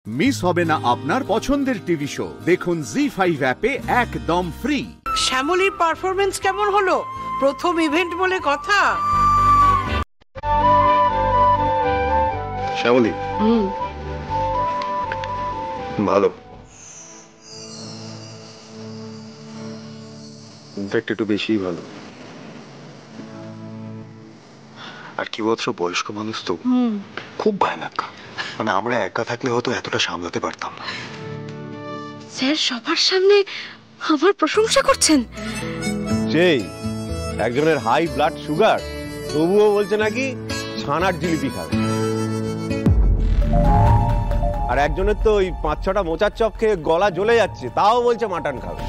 Miss হবে না আপনার পছন্দের টিভি শো। দেখুন জি5 অ্যাপে একদম ফ্রি। শ্যামলীর পারফরমেন্স কেমন হলো? প্রথম ইভেন্ট বলে কথা। শ্যামলী ভালো, ইনফ্যাক্ট একটু বেশি ভালো। আর কি বলছো, বয়স্ক মানুষ তো খুব ভয়ানক। মানে আমরা একা থাকলে হয়তো এতটা সামলাতে পারতাম না। স্যার সবার সামনে আমার প্রশংসা করছেন। সেই একজনের হাই ব্লাড সুগার, তবুও বলছে নাকি ছানার জিলিপি খাবে। আর একজনের তো ওই 5-6টা মোচার চপ খেয়ে গলা জ্বলে যাচ্ছে, তাও বলছে মাটন খাবে।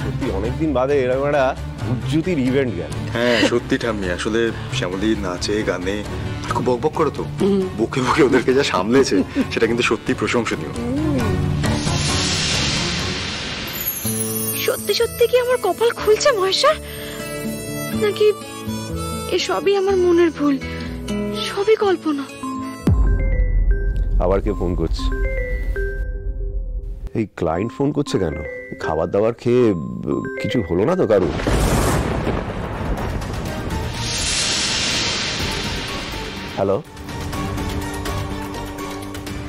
সত্যি অনেকদিন বাদে এরকম একটা উজ্জ্বতির ইভেন্ট গেল। হ্যাঁ সত্যি ঠাম্মি, আসলে শ্যামলী নাচে গানে খুব বকবক করে তো, বুকে বুকে ওদেরকে যা সামলেছে সেটা কিন্তু সত্যি প্রশংসনীয়। সত্যি সত্যি কি আমার কপাল খুলছে মহেশ্বর, নাকি এসবই আমার মনের ভুল, সবই কল্পনা? আবার কে ফোন করছে? এই ক্লায়েন্ট ফোন করছে কেন? খাবার দাবার খেয়ে কিছু হলো না তো কারো? হ্যালো,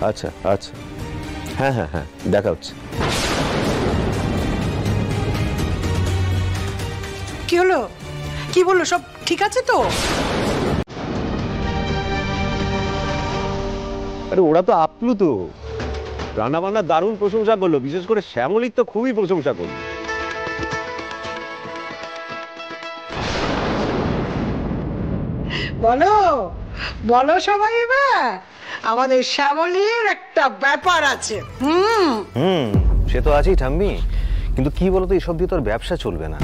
আচ্ছা আচ্ছা, হ্যাঁ হ্যাঁ হ্যাঁ, দেখা হচ্ছে। কি হলো, কি বললো, সব ঠিক আছে তো? আরে ওরা তো আপ্লুত, রান্না বান্না দারুণ প্রশংসা করলো, বিশেষ করে শ্যামলীর তো খুবই প্রশংসা করলো। বলো বলো সবাই, এবার আমাদের শ্যামলীর একটা ব্যাপার আছে। সে তো আছেই ঠাম্মি, কিন্তু কি বলতো, এসব দিয়ে তোর ব্যবসা চলবে না।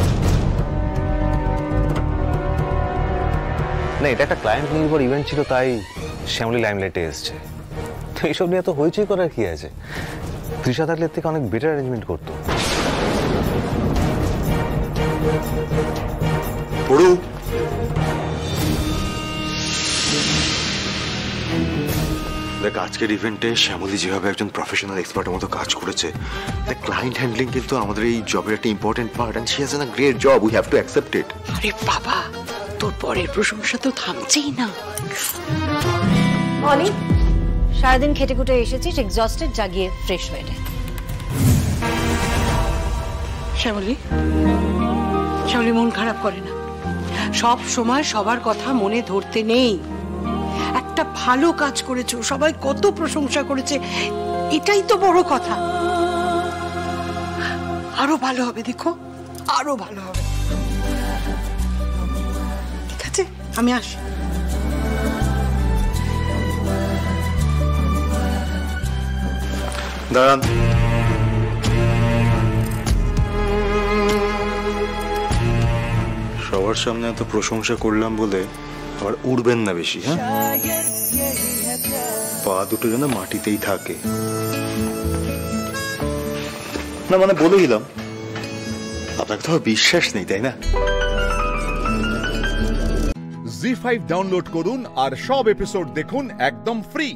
না, এটা একটা ক্লায়েন্ট নির্ভর ইভেন্ট ছিল, তাই শ্যামলী লাইমলাইটে এসছে। তো এইসব নিয়ে তো হইচই করার কি আছে? তৃষা থাকলে এর থেকে অনেক বেটার অ্যারেঞ্জমেন্ট করতো। দেখ, আজকের ইভেন্টে শ্যামলী যেভাবে একজন প্রফেশনাল এক্সপার্টের মতো কাজ করেছে, দেখ ক্লায়েন্ট হ্যান্ডলিং কিন্তু আমাদের এই জবের একটা important part, and she has done a great job, we have to accept it. আরে বাবা, তোর পরের প্রশংসা তো থামছেই না। অনেক সারাদিন খেটে খুটে এসেছিস, এক্সস্টেড, জাগিয়ে ফ্রেশ হয়ে নে। শ্যামলী, শ্যামলী মন খারাপ করে না, সব সময় সবার কথা মনে ধরতে নেই। একটা ভালো কাজ করেছো, সবাই কত প্রশংসা করেছে, এটাই তো বড় কথা। আরো ভালো হবে, দেখো আরো ভালো হবে। ঠিক আছে, আমি আসি। দাঁড়ান, সবার সামনে এত প্রশংসা করলাম বলে আবার উড়বেন না বেশি, হ্যাঁ? পা দুটো যেন মাটিতেই থাকে। না মানে বলে দিলাম, আপনাকে তো বিশ্বাস নেই, তাই না? জি5 ডাউনলোড করুন আর সব এপিসোড দেখুন একদম ফ্রি।